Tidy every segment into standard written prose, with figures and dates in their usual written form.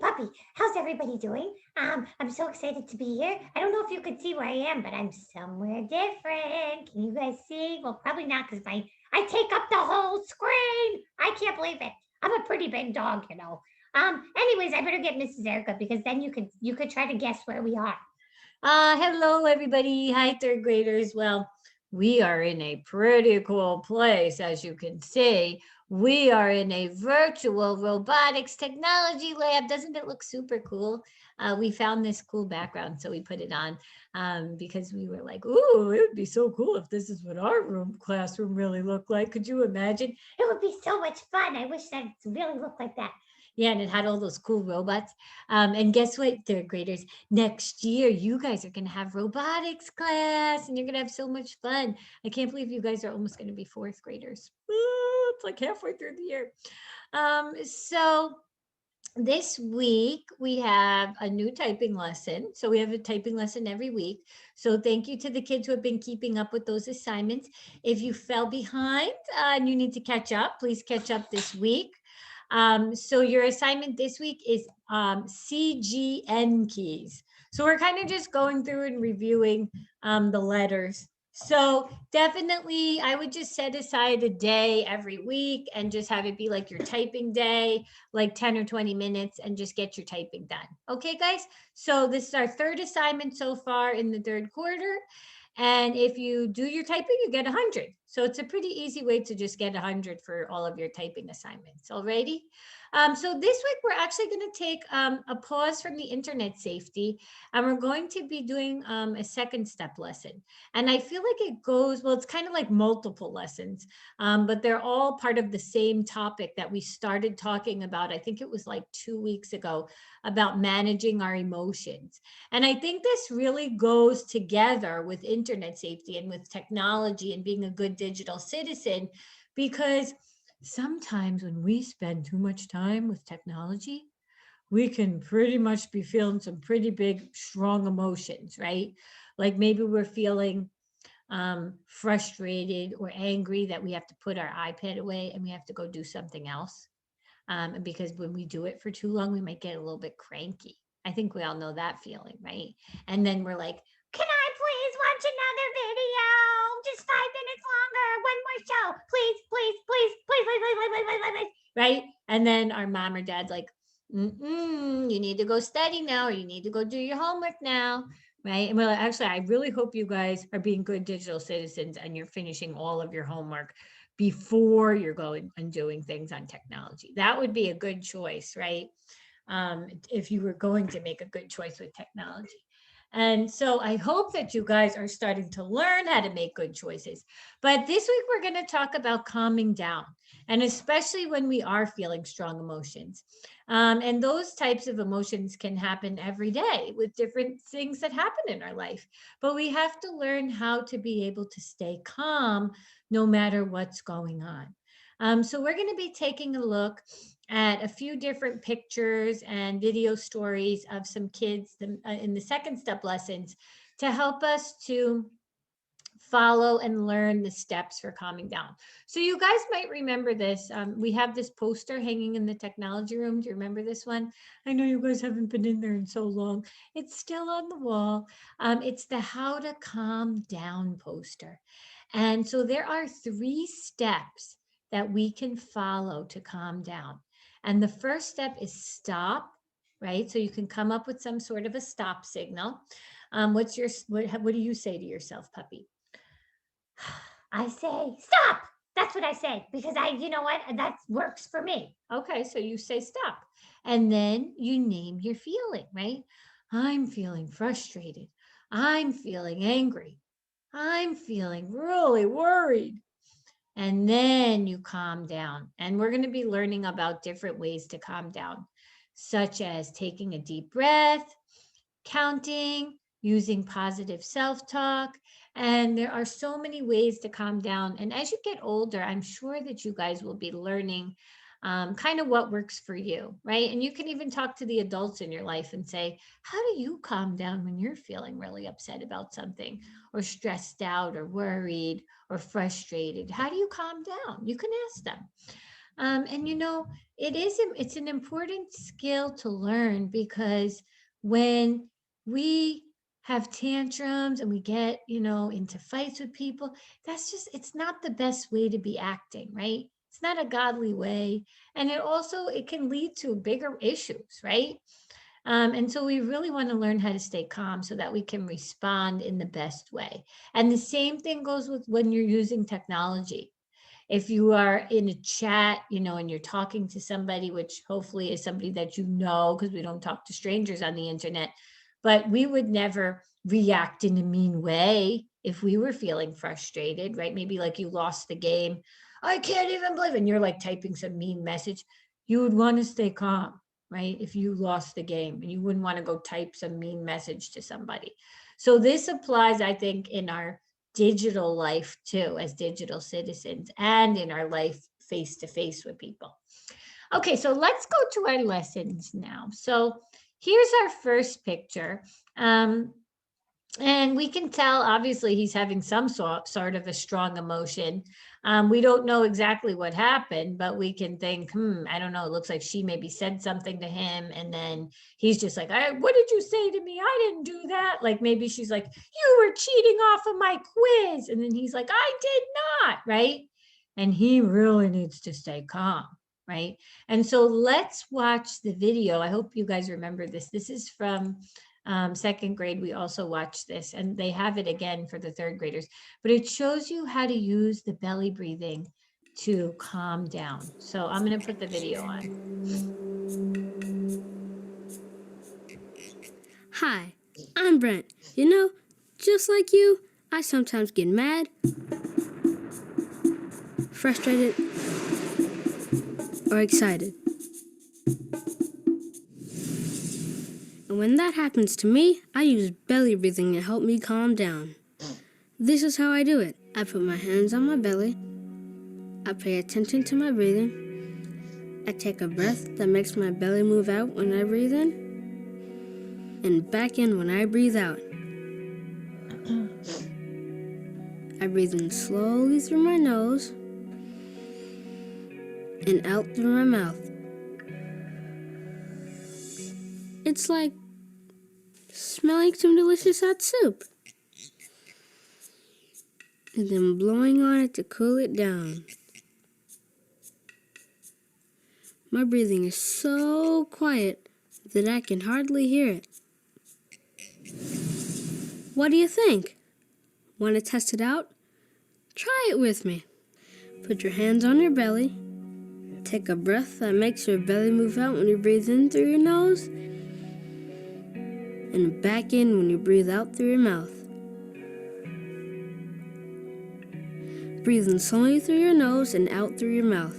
Puppy, how's everybody doing? I'm so excited to be here. I don't know if you could see where I am, but I'm somewhere different. Can you guys see? Well, probably not because my I take up the whole screen. I can't believe it. I'm a pretty big dog. Anyways, I better get Mrs. Erica because then you could try to guess where we are. Hello, everybody. Hi, third graders. Well, we are in a pretty cool place, as you can see. We are in a virtual robotics technology lab. Doesn't it look super cool? We found this cool background, so we put it on because we were like, "Ooh, it would be so cool if this is what our room classroom really looked like." Could you imagine? It would be so much fun. I wish that it really looked like that. Yeah, and it had all those cool robots. And guess what, third graders? Next year, you guys are going to have robotics class and you're going to have so much fun. I can't believe you guys are almost going to be fourth graders. It's like halfway through the year. So this week we have a new typing lesson. So we have a typing lesson every week. So thank you to the kids who have been keeping up with those assignments. If you fell behind and you need to catch up, please catch up this week. So your assignment this week is CGN keys. So we're kind of just going through and reviewing the letters. So definitely, I would just set aside a day every week and just have it be like your typing day, like 10 or 20 minutes, and just get your typing done. Okay, guys? So this is our third assignment so far in the third quarter. And if you do your typing, you get 100. So it's a pretty easy way to just get 100 for all of your typing assignments. Alrighty. So this week we're actually going to take a pause from the internet safety, and we're going to be doing a second step lesson. And I feel like it goes, well, it's kind of like multiple lessons, but they're all part of the same topic that we started talking about. I think it was like 2 weeks ago about managing our emotions. And I think this really goes together with internet safety and with technology and being a good digital citizen, because sometimes when we spend too much time with technology, we can pretty much be feeling some pretty big, strong emotions, right? Like maybe we're feeling frustrated or angry that we have to put our iPad away and we have to go do something else. Because when we do it for too long, we might get a little bit cranky. I think we all know that feeling, right? And then we're like, Can I please watch another video? Just 5 minutes longer. One more show. Please, please, please, please, please, please, please, please, please, please. right? And then our mom or dad's like, you need to go study now, or you need to go do your homework now, right? And we're like, actually, I really hope you guys are being good digital citizens and you're finishing all of your homework before you're going and doing things on technology. That would be a good choice, right? If you were going to make a good choice with technology. And so I hope that you guys are starting to learn how to make good choices. But this week we're going to talk about calming down, and especially when we are feeling strong emotions. And those types of emotions can happen every day with different things that happen in our life. But we have to learn how to be able to stay calm no matter what's going on. So we're going to be taking a look at a few different pictures and video stories of some kids in the second step lessons to help us to follow and learn the steps for calming down. So you guys might remember this. We have this poster hanging in the technology room. Do you remember this one? I know you guys haven't been in there in so long. It's still on the wall. It's the How to Calm Down poster. And so there are 3 steps that we can follow to calm down. And the first step is stop, right? So you can come up with some sort of a stop signal. What do you say to yourself, puppy? I say stop. That's what I say because you know what? That works for me. Okay, so you say stop. And then you name your feeling, right? I'm feeling frustrated. I'm feeling angry. I'm feeling really worried. And then you calm down. And we're going to be learning about different ways to calm down, such as taking a deep breath, counting, using positive self talk. And there are so many ways to calm down. And as you get older, I'm sure that you guys will be learning kind of what works for you, right? And you can even talk to the adults in your life and say, how do you calm down when you're feeling really upset about something, or stressed out, or worried, or frustrated? How do you calm down? You can ask them. And it's an important skill to learn, because when we have tantrums and we get, into fights with people, it's not the best way to be acting, right? It's not a godly way. And it can lead to bigger issues, right? And so we really want to learn how to stay calm so that we can respond in the best way. And the same thing goes with when you're using technology. If you are in a chat, and you're talking to somebody, which hopefully is somebody that because we don't talk to strangers on the internet, but we would never react in a mean way if we were feeling frustrated, right? Maybe like you lost the game. I can't even believe it. And you're like typing some mean message. You would want to stay calm, right? If you lost the game, and you wouldn't want to go type some mean message to somebody. So this applies, I think, in our digital life too, as digital citizens, and in our life face to face with people. Okay, so let's go to our lessons now. So here's our first picture. And we can tell, obviously, he's having some sort of a strong emotion. We don't know exactly what happened, but we can think, I don't know, it looks like she maybe said something to him. And then he's just like, what did you say to me? I didn't do that. Like maybe she's like, you were cheating off of my quiz. And then he's like, I did not, right? And he really needs to stay calm, right? And so let's watch the video. I hope you guys remember this. This is from second grade. We also watched this, and they have it again for the third graders, but it shows you how to use the belly breathing to calm down. So I'm going to put the video on. Hi, I'm Brent. Just like you, I sometimes get mad, frustrated, or excited. And when that happens to me, I use belly breathing to help me calm down. This is how I do it. I put my hands on my belly. I pay attention to my breathing. I take a breath that makes my belly move out when I breathe in, and back in when I breathe out. I breathe in slowly through my nose and out through my mouth. It's like smelling some delicious hot soup, and then blowing on it to cool it down. My breathing is so quiet that I can hardly hear it. What do you think? Want to test it out? Try it with me. Put your hands on your belly. Take a breath that makes your belly move out when you breathe in through your nose, and back in when you breathe out through your mouth. Breathe in slowly through your nose and out through your mouth.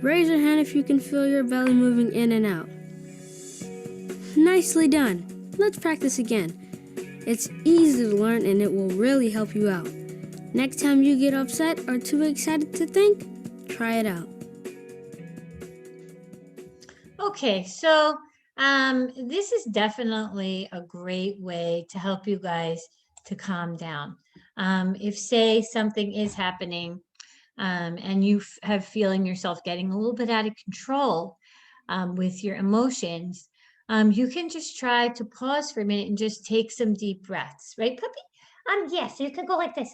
Raise your hand if you can feel your belly moving in and out. Nicely done. Let's practice again. It's easy to learn and it will really help you out. Next time you get upset or too excited to think, try it out. Okay, so this is definitely a great way to help you guys to calm down. If, say, something is happening and you have feeling yourself getting a little bit out of control with your emotions, you can just try to pause for a minute and just take some deep breaths, right, puppy? Yes, you could go like this.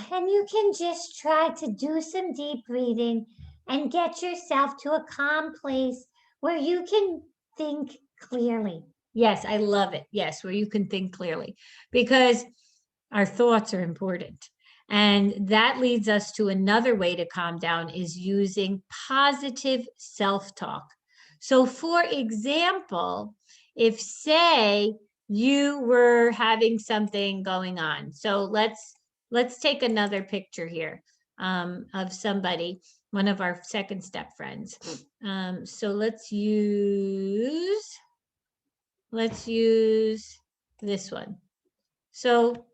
And you can just try to do some deep breathing and get yourself to a calm place where you can think clearly. Yes, I love it. Yes, where you can think clearly, because our thoughts are important. And that leads us to another way to calm down, is using positive self-talk. So for example, if, say, you were having something going on. So let's take another picture here of somebody, one of our second step friends. So let's use this one. So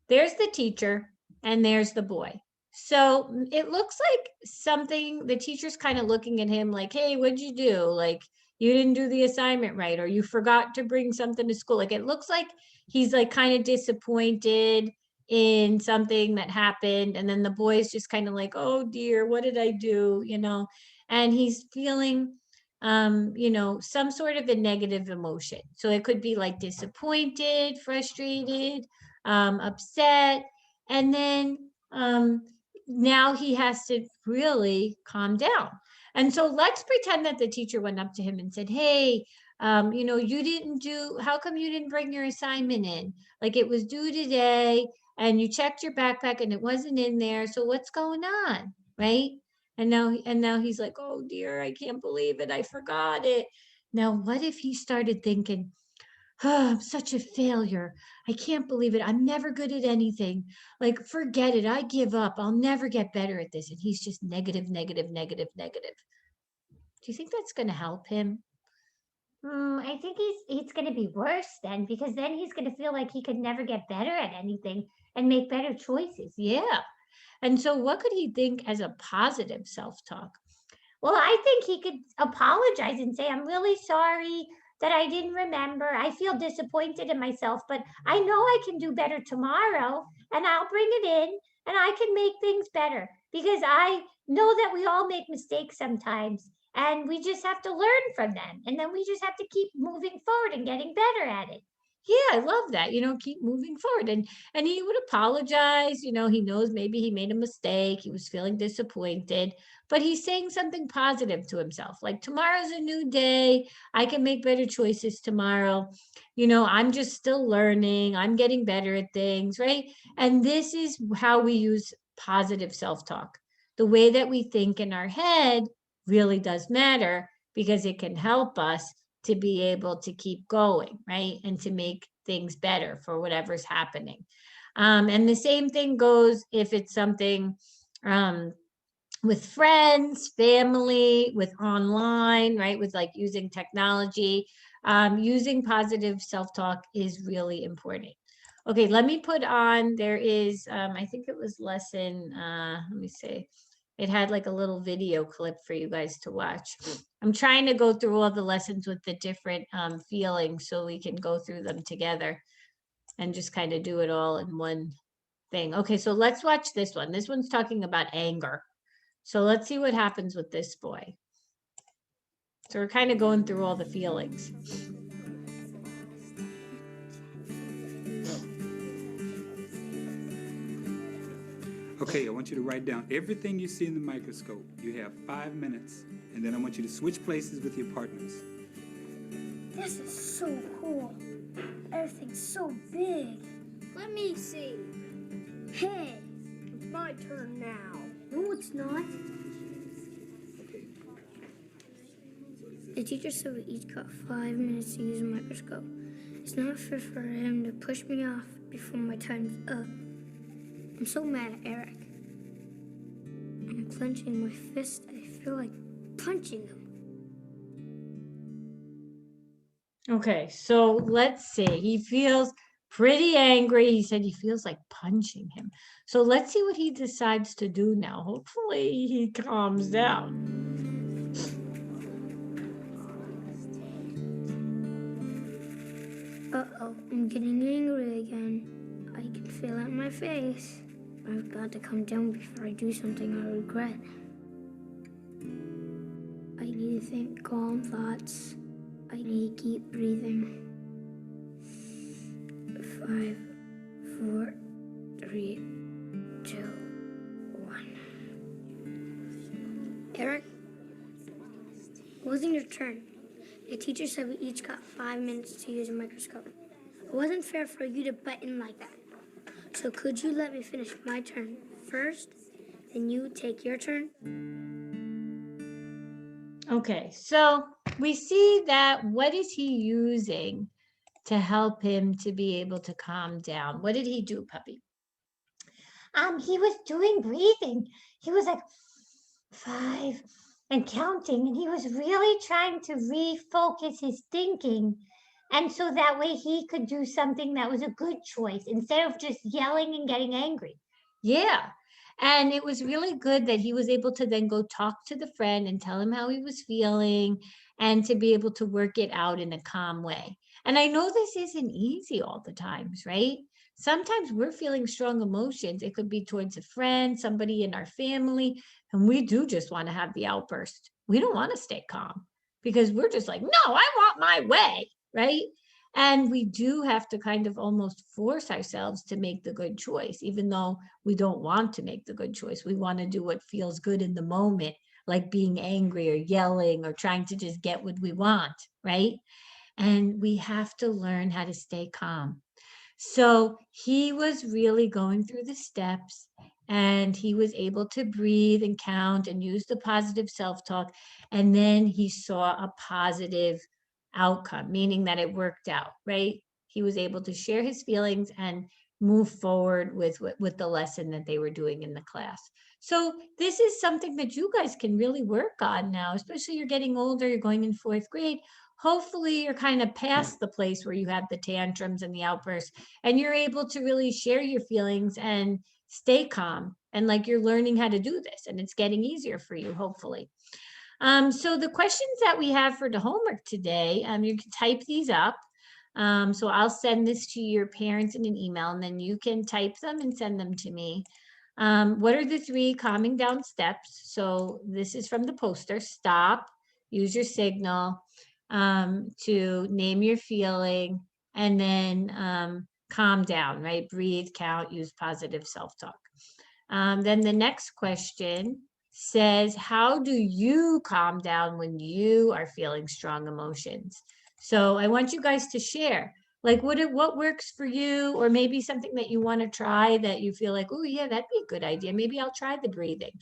there's the teacher and there's the boy. So it looks like something, the teacher's kind of looking at him like, hey, what'd you do? Like, you didn't do the assignment right, or you forgot to bring something to school. Like, it looks like he's like kind of disappointed in something that happened. And then the boy's just kind of like, oh dear, what did I do? And he's feeling, some sort of a negative emotion. So it could be like disappointed, frustrated, upset. And then, now he has to really calm down. And so let's pretend that the teacher went up to him and said, hey, how come you didn't bring your assignment in? Like, it was due today and you checked your backpack and it wasn't in there. So what's going on? Right. And now he's like, oh dear, I can't believe it. I forgot it. Now, what if he started thinking, oh, I'm such a failure. I can't believe it. I'm never good at anything. Like, forget it. I give up. I'll never get better at this. And he's just negative, negative, negative, negative. Do you think that's going to help him? I think he's going to be worse then, because then he's going to feel like he could never get better at anything and make better choices. Yeah. And so what could he think as a positive self-talk? Well, I think he could apologize and say, I'm really sorry that I didn't remember. I feel disappointed in myself, but I know I can do better tomorrow and I'll bring it in and I can make things better, because I know that we all make mistakes sometimes and we just have to learn from them. And then we just have to keep moving forward and getting better at it. Yeah, I love that. Keep moving forward. And he would apologize. He knows maybe he made a mistake. He was feeling disappointed, but he's saying something positive to himself. Like, tomorrow's a new day. I can make better choices tomorrow. I'm just still learning. I'm getting better at things, right? And this is how we use positive self-talk. The way that we think in our head really does matter, because it can help us to be able to keep going, right? And to make things better for whatever's happening. And the same thing goes if it's something with friends, family, with online, right? With like using technology, using positive self-talk is really important. Okay, let me put on, there is, I think it was lesson, let me see. It had like a little video clip for you guys to watch. I'm trying to go through all the lessons with the different feelings so we can go through them together and just kind of do it all in one thing. Okay, so let's watch this one. This one's talking about anger. So let's see what happens with this boy. So we're kind of going through all the feelings. Okay, I want you to write down everything you see in the microscope. You have 5 minutes, and then I want you to switch places with your partners. This is so cool. Everything's so big. Let me see. Hey, it's my turn now. No, it's not. Okay. The teacher said we each got 5 minutes to use a microscope. It's not fair for him to push me off before my time's up. I'm so mad at Eric. I'm clenching my fist. I feel like punching him. Okay, so let's see. He feels pretty angry. He said he feels like punching him. So let's see what he decides to do now. Hopefully he calms down. Uh-oh, I'm getting angry again. I can feel it in my face. I've got to calm down before I do something I regret. I need to think calm thoughts. I need to keep breathing. 5, 4, 3, 2, 1. Eric, it wasn't your turn. The teacher said we each got 5 minutes to use a microscope. It wasn't fair for you to butt in like that. So could you let me finish my turn first, then you take your turn? Okay, so we see that what is he using to help him to be able to calm down? What did he do, puppy? He was doing breathing. He was like 5 and counting, and he was really trying to refocus his thinking. And so that way he could do something that was a good choice instead of just yelling and getting angry. Yeah. And it was really good that he was able to then go talk to the friend and tell him how he was feeling and to be able to work it out in a calm way. And I know this isn't easy all the times, right? Sometimes we're feeling strong emotions. It could be towards a friend, somebody in our family, and we do just want to have the outburst. We don't want to stay calm because we're just like, no, I want my way, right? And we do have to kind of almost force ourselves to make the good choice, even though we don't want to make the good choice. We want to do what feels good in the moment, like being angry or yelling or trying to just get what we want, right? And we have to learn how to stay calm. So he was really going through the steps and he was able to breathe and count and use the positive self-talk. And then he saw a positive outcome, meaning that it worked out, right? He was able to share his feelings and move forward with the lesson that they were doing in the class. So this is something that you guys can really work on now, especially you're getting older, you're going in fourth grade. Hopefully you're kind of past the place where you have the tantrums and the outbursts and you're able to really share your feelings and stay calm. And like you're learning how to do this and it's getting easier for you, hopefully. So the questions that we have for the homework today, you can type these up. So I'll send this to your parents in an email and then you can type them and send them to me. What are the 3 calming down steps? So this is from the poster. Stop, use your signal, to name your feeling, and then calm down, right? Breathe, count, use positive self-talk. Then the next question says, how do you calm down when you are feeling strong emotions? So I want you guys to share, like what works for you, or maybe something that you want to try that you feel like, oh yeah, that'd be a good idea. Maybe I'll try the breathing.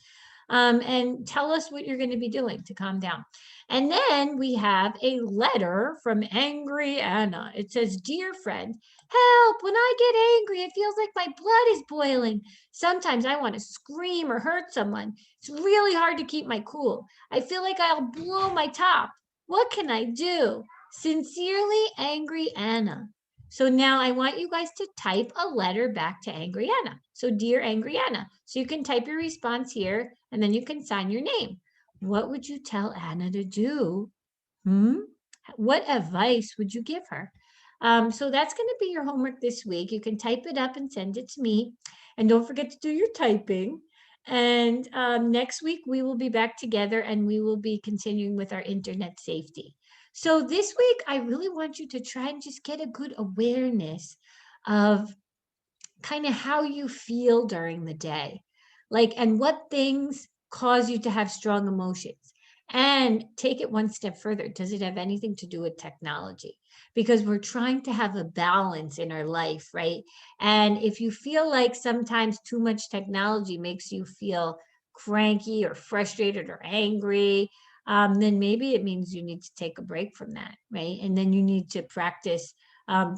And tell us what you're going to be doing to calm down. And then we have a letter from Angry Anna. It says, dear friend, help, when I get angry, it feels like my blood is boiling. Sometimes I want to scream or hurt someone. It's really hard to keep my cool. I feel like I'll blow my top. What can I do? Sincerely, Angry Anna. So now I want you guys to type a letter back to Angry Anna. So dear Angry Anna. So you can type your response here and then you can sign your name. What would you tell Anna to do? What advice would you give her? So that's going to be your homework this week. You can type it up and send it to me. And don't forget to do your typing. And next week, we will be back together and we will be continuing with our internet safety. So this week, I really want you to try and just get a good awareness of kind of how you feel during the day, like, and what things cause you to have strong emotions. And take it one step further. Does it have anything to do with technology? Because we're trying to have a balance in our life, right? And if you feel like sometimes too much technology makes you feel cranky or frustrated or angry, then maybe it means you need to take a break from that, right? And then you need to practice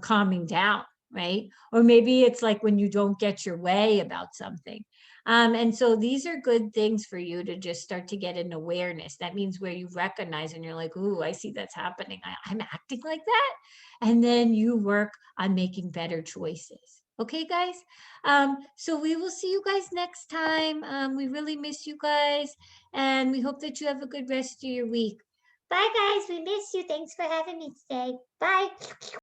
calming down, right? Or maybe it's like when you don't get your way about something. And so these are good things for you to just start to get an awareness. That means where you recognize and you're like, ooh, I see that's happening. I'm acting like that. And then you work on making better choices. Okay, guys? So we will see you guys next time. We really miss you guys. And we hope that you have a good rest of your week. Bye, guys. We miss you. Thanks for having me today. Bye.